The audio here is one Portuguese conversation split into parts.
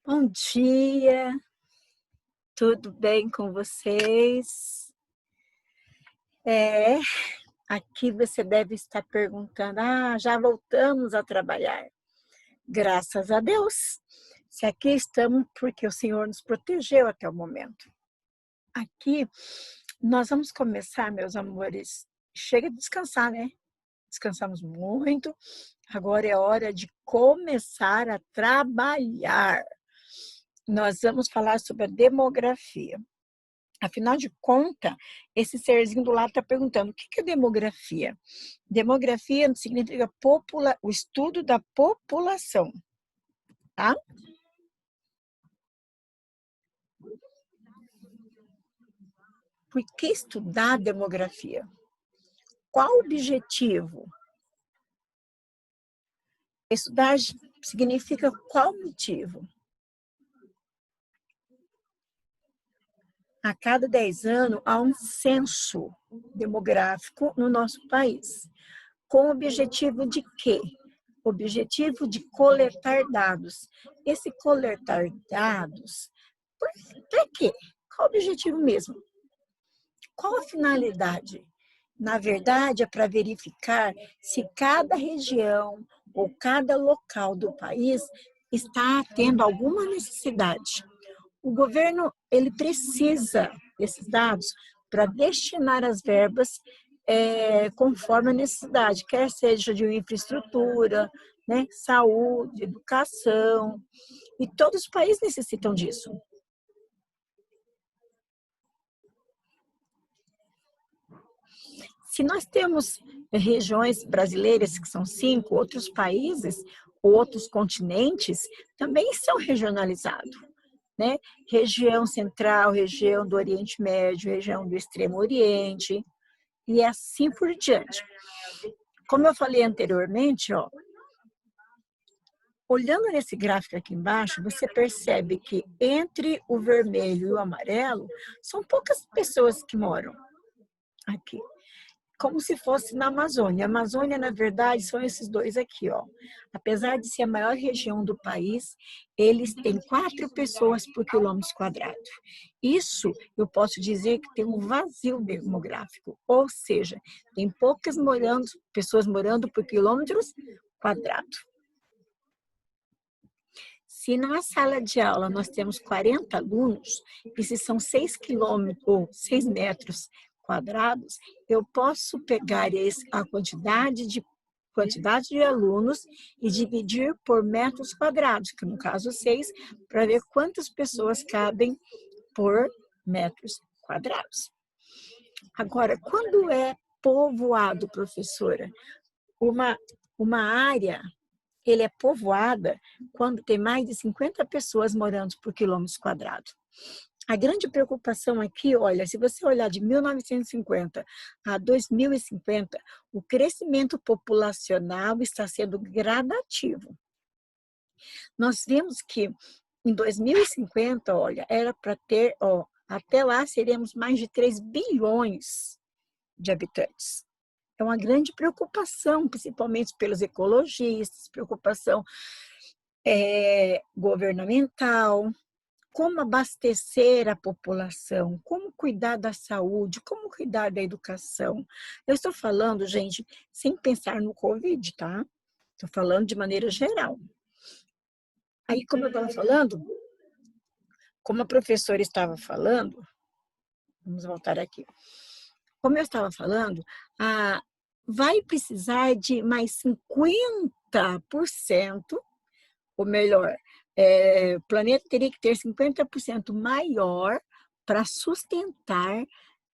Bom dia, tudo bem com vocês? Aqui você deve estar perguntando, já voltamos a trabalhar. Graças a Deus, se aqui estamos porque o Senhor nos protegeu até o momento. Aqui, nós vamos começar, meus amores, chega de descansar, né? Descansamos muito, agora é hora de começar a trabalhar. Nós vamos falar sobre a demografia. Afinal de contas, esse serzinho do lado está perguntando, o que é demografia? Demografia significa o estudo da população, tá? Por que estudar demografia? Qual o objetivo? Estudar significa qual motivo? A cada 10 anos, há um censo demográfico no nosso país. Com o objetivo de quê? Objetivo de coletar dados. Esse coletar dados, para quê? Qual o objetivo mesmo? Qual a finalidade? Na verdade, é para verificar se cada região ou cada local do país está tendo alguma necessidade. O governo ele precisa desses dados para destinar as verbas conforme a necessidade, quer seja de infraestrutura, né, saúde, educação, e todos os países necessitam disso. Se nós temos regiões brasileiras, que são 5, outros países, outros continentes, também são regionalizados. Né? Região central, região do Oriente Médio, região do Extremo Oriente, e assim por diante. Como eu falei anteriormente, olhando nesse gráfico aqui embaixo, você percebe que entre o vermelho e o amarelo, são poucas pessoas que moram aqui. Como se fosse na Amazônia. A Amazônia, na verdade, são esses dois aqui, ó. Apesar de ser a maior região do país, eles têm 4 pessoas por quilômetro quadrado. Isso, eu posso dizer que tem um vazio demográfico, ou seja, tem poucas pessoas morando por quilômetros quadrados. Se na sala de aula nós temos 40 alunos, e se são 6 quilômetros ou 6 metros quadrados, eu posso pegar a quantidade de alunos e dividir por metros quadrados, que no caso 6, para ver quantas pessoas cabem por metros quadrados. Agora, quando é povoado, professora, uma área ele é povoada quando tem mais de 50 pessoas morando por quilômetro quadrado. A grande preocupação aqui, olha, se você olhar de 1950 a 2050, o crescimento populacional está sendo gradativo. Nós vimos que em 2050, olha, era para ter, até lá seremos mais de 3 bilhões de habitantes. É uma grande preocupação, principalmente pelos ecologistas, preocupação governamental, como abastecer a população, como cuidar da saúde, como cuidar da educação. Eu estou falando, gente, sem pensar no Covid, tá? Estou falando de maneira geral. Aí, como eu estava falando, como a professora estava falando, vamos voltar aqui. Como eu estava falando, vai precisar de mais 50%, ou melhor, o planeta teria que ter 50% maior para sustentar,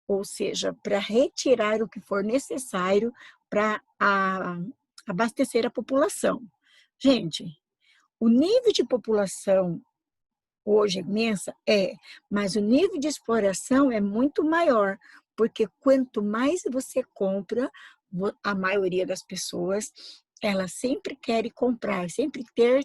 ou seja, para retirar o que for necessário para abastecer a população. Gente, o nível de população hoje é imensa? Mas o nível de exploração é muito maior, porque quanto mais você compra, a maioria das pessoas, elas sempre querem comprar, sempre ter.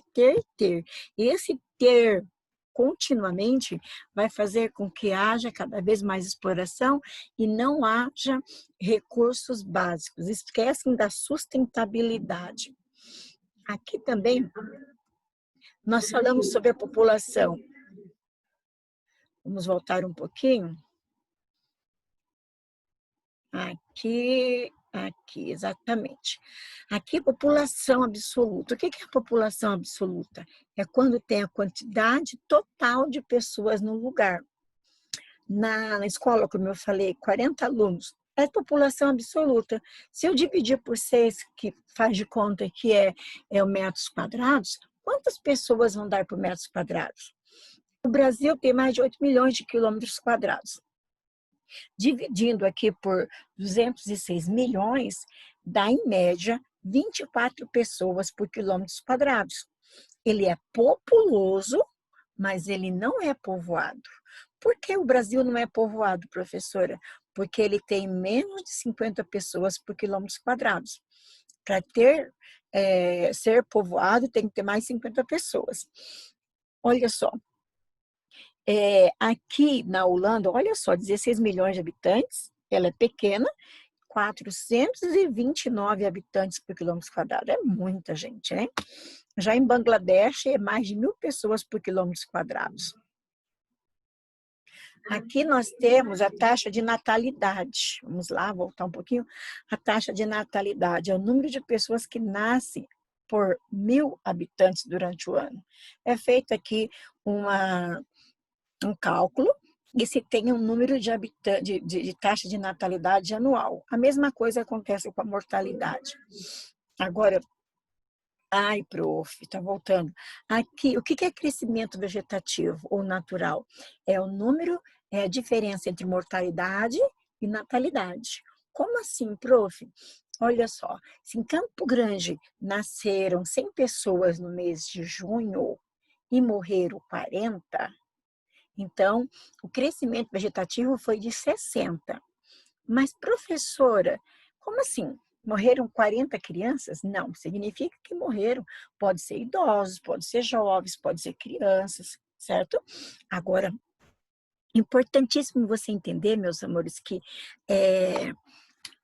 E esse ter continuamente vai fazer com que haja cada vez mais exploração e não haja recursos básicos. Esquecem da sustentabilidade. Aqui também Nós falamos sobre a população. Vamos voltar um pouquinho. Aqui, exatamente. Aqui, população absoluta. O que é a população absoluta? É quando tem a quantidade total de pessoas no lugar. Na escola, como eu falei, 40 alunos. É população absoluta. Se eu dividir por 6, que faz de conta que é o metros quadrados, quantas pessoas vão dar por metros quadrados? O Brasil tem mais de 8 milhões de quilômetros quadrados. Dividindo aqui por 206 milhões, dá em média 24 pessoas por quilômetros quadrados. Ele é populoso, mas ele não é povoado. Por que o Brasil não é povoado, professora? Porque ele tem menos de 50 pessoas por quilômetros quadrados. Para ser povoado, tem que ter mais 50 pessoas. Olha só, aqui na Holanda, olha só, 16 milhões de habitantes, ela é pequena, 429 habitantes por quilômetro quadrado. É muita gente, né? Já em Bangladesh, é mais de 1.000 pessoas por quilômetros quadrados. Aqui nós temos a taxa de natalidade. Vamos lá, voltar um pouquinho. A taxa de natalidade é o número de pessoas que nascem por 1.000 habitantes durante o ano. É feito aqui um cálculo e se tem um número de taxa de natalidade anual. A mesma coisa acontece com a mortalidade. Agora, prof, tá voltando. Aqui, o que é crescimento vegetativo ou natural? É o número, é a diferença entre mortalidade e natalidade. Como assim, prof? Olha só, se em Campo Grande nasceram 100 pessoas no mês de junho e morreram 40, então o crescimento vegetativo foi de 60. Mas, professora, como assim? Morreram 40 crianças? Não, significa que morreram. Pode ser idosos, pode ser jovens, pode ser crianças, certo? Agora, importantíssimo você entender, meus amores, que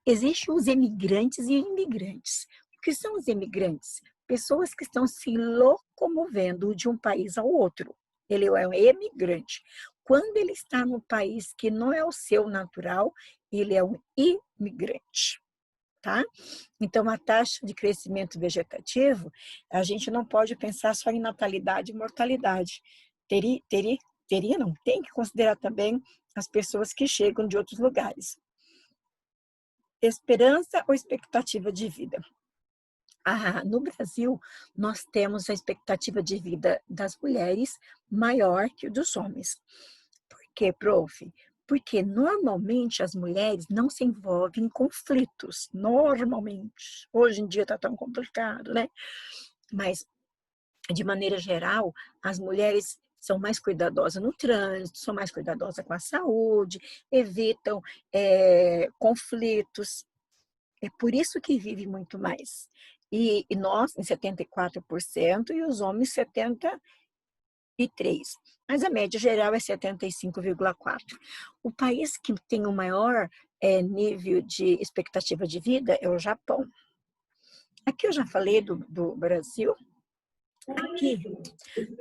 existem os emigrantes e imigrantes. O que são os emigrantes? Pessoas que estão se locomovendo de um país ao outro. Ele é um emigrante. Quando ele está no país que não é o seu natural, ele é um imigrante, tá? Então, a taxa de crescimento vegetativo, a gente não pode pensar só em natalidade e mortalidade. Tem que considerar também as pessoas que chegam de outros lugares. Esperança ou expectativa de vida? No Brasil, nós temos a expectativa de vida das mulheres maior que o dos homens. Por quê, prof? Porque normalmente as mulheres não se envolvem em conflitos, normalmente. Hoje em dia está tão complicado, né? Mas, de maneira geral, as mulheres são mais cuidadosas no trânsito, são mais cuidadosas com a saúde, evitam conflitos. É por isso que vive muito mais. E nós, em 74%, e os homens, 73%. Mas a média geral é 75,4%. O país que tem o maior nível de expectativa de vida é o Japão. Aqui eu já falei do Brasil.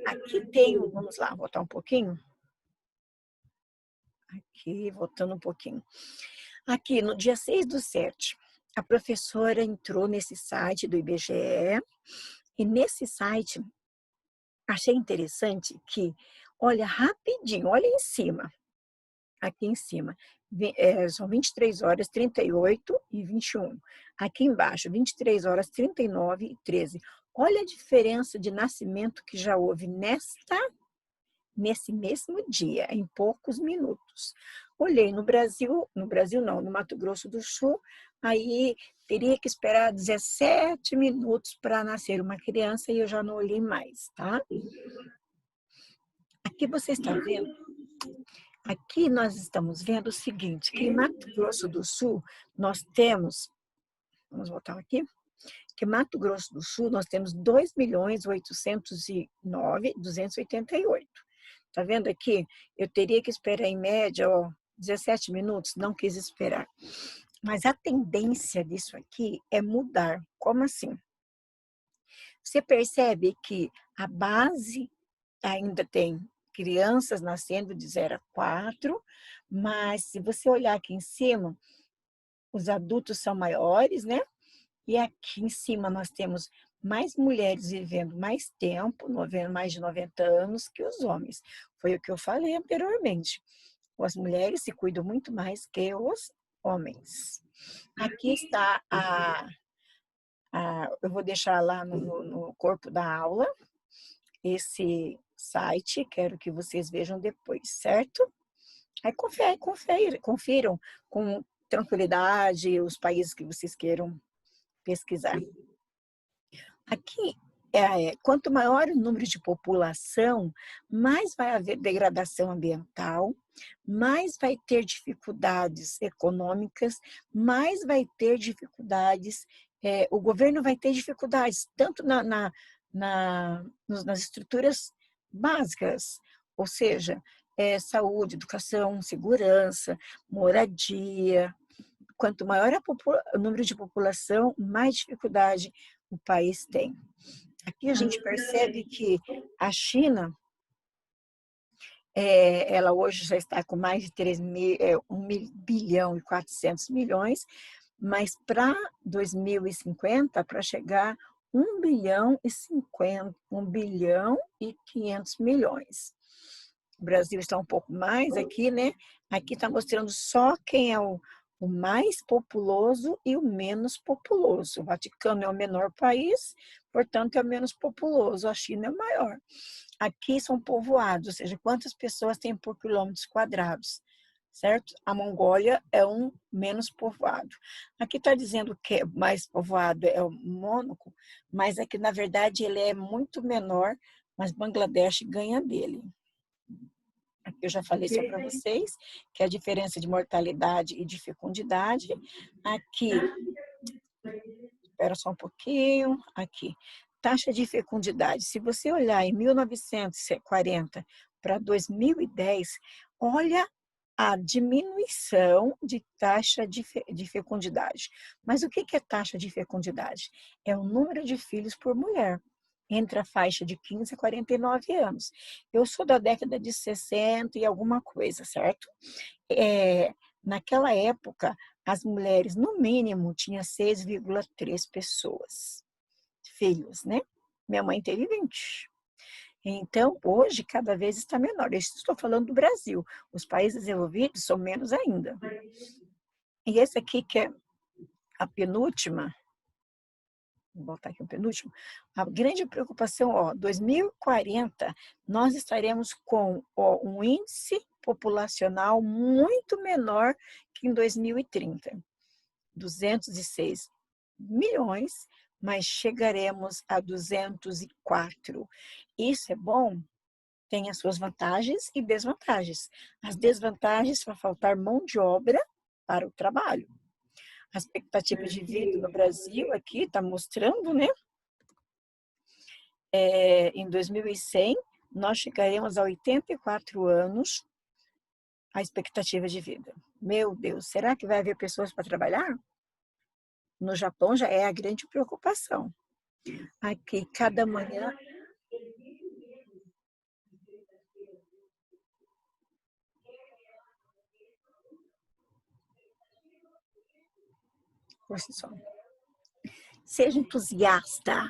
Aqui tem, vamos lá, voltar um pouquinho. Aqui, voltando um pouquinho. Aqui, no dia 6/7, a professora entrou nesse site do IBGE, e nesse site, achei interessante que, olha rapidinho, olha em cima, aqui em cima, são 23 horas, 38 e 21. Aqui embaixo, 23 horas, 39 e 13. Olha a diferença de nascimento que já houve nesse mesmo dia, em poucos minutos. Olhei no Brasil não, no Mato Grosso do Sul, aí teria que esperar 17 minutos para nascer uma criança e eu já não olhei mais, tá? Aqui você está vendo, aqui nós estamos vendo o seguinte, que em Mato Grosso do Sul nós temos, vamos voltar aqui, que em Mato Grosso do Sul nós temos 2.809.288. Tá vendo aqui? Eu teria que esperar em média, 17 minutos, não quis esperar. Mas a tendência disso aqui é mudar. Como assim? Você percebe que a base ainda tem crianças nascendo de 0 a 4, mas se você olhar aqui em cima, os adultos são maiores, né? E aqui em cima nós temos mais mulheres vivendo mais tempo, mais de 90 anos, que os homens. Foi o que eu falei anteriormente. As mulheres se cuidam muito mais que os homens. Aqui está eu vou deixar lá no corpo da aula esse site, quero que vocês vejam depois, certo? Aí confiram com tranquilidade os países que vocês queiram pesquisar. Aqui, quanto maior o número de população, mais vai haver degradação ambiental, mais vai ter dificuldades econômicas, mais vai ter dificuldades, o governo vai ter dificuldades, tanto nas estruturas básicas, ou seja, saúde, educação, segurança, moradia. Quanto maior o número de população, mais dificuldade o país tem. Aqui a gente percebe que a China, ela hoje já está com mais de 1 bilhão e 400 milhões, mas para 2050, para chegar 1 bilhão e 500 milhões. O Brasil está um pouco mais aqui, né? Aqui está mostrando só quem é o mais populoso e o menos populoso. O Vaticano é o menor país, portanto, é o menos populoso. A China é o maior. Aqui são povoados, ou seja, quantas pessoas tem por quilômetros quadrados, certo? A Mongólia é um menos povoado. Aqui está dizendo que mais povoado é o Mônaco, mas aqui, na verdade, ele é muito menor, mas Bangladesh ganha dele. Eu já falei isso para vocês, que é a diferença de mortalidade e de fecundidade. Aqui, espera só um pouquinho, aqui, taxa de fecundidade. Se você olhar em 1940 para 2010, olha a diminuição de taxa de fecundidade. Mas o que é taxa de fecundidade? É o número de filhos por mulher, entre a faixa de 15 a 49 anos. Eu sou da década de 60 e alguma coisa, certo? Naquela época, as mulheres, no mínimo, tinham 6,3 pessoas, filhos, né? Minha mãe teve 20. Então, hoje, cada vez está menor. Eu estou falando do Brasil. Os países desenvolvidos são menos ainda. E esse aqui, que é a penúltima, vou botar aqui o penúltimo, a grande preocupação, 2040, nós estaremos com um índice populacional muito menor que em 2030. 206 milhões, mas chegaremos a 204. Isso é bom? Tem as suas vantagens e desvantagens. As desvantagens vai faltar mão de obra para o trabalho. A expectativa de vida no Brasil aqui está mostrando, né? Em 2100, nós chegaremos a 84 anos a expectativa de vida. Meu Deus, será que vai haver pessoas para trabalhar? No Japão já é a grande preocupação. Aqui, cada manhã... Seja entusiasta.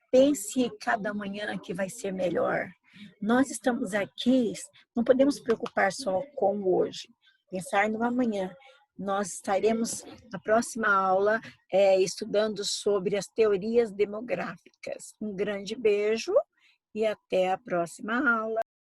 Pense cada manhã que vai ser melhor. Nós estamos aqui, não podemos preocupar só com o hoje, pensar no amanhã. Nós estaremos na próxima aula estudando sobre as teorias demográficas. Um grande beijo e até a próxima aula.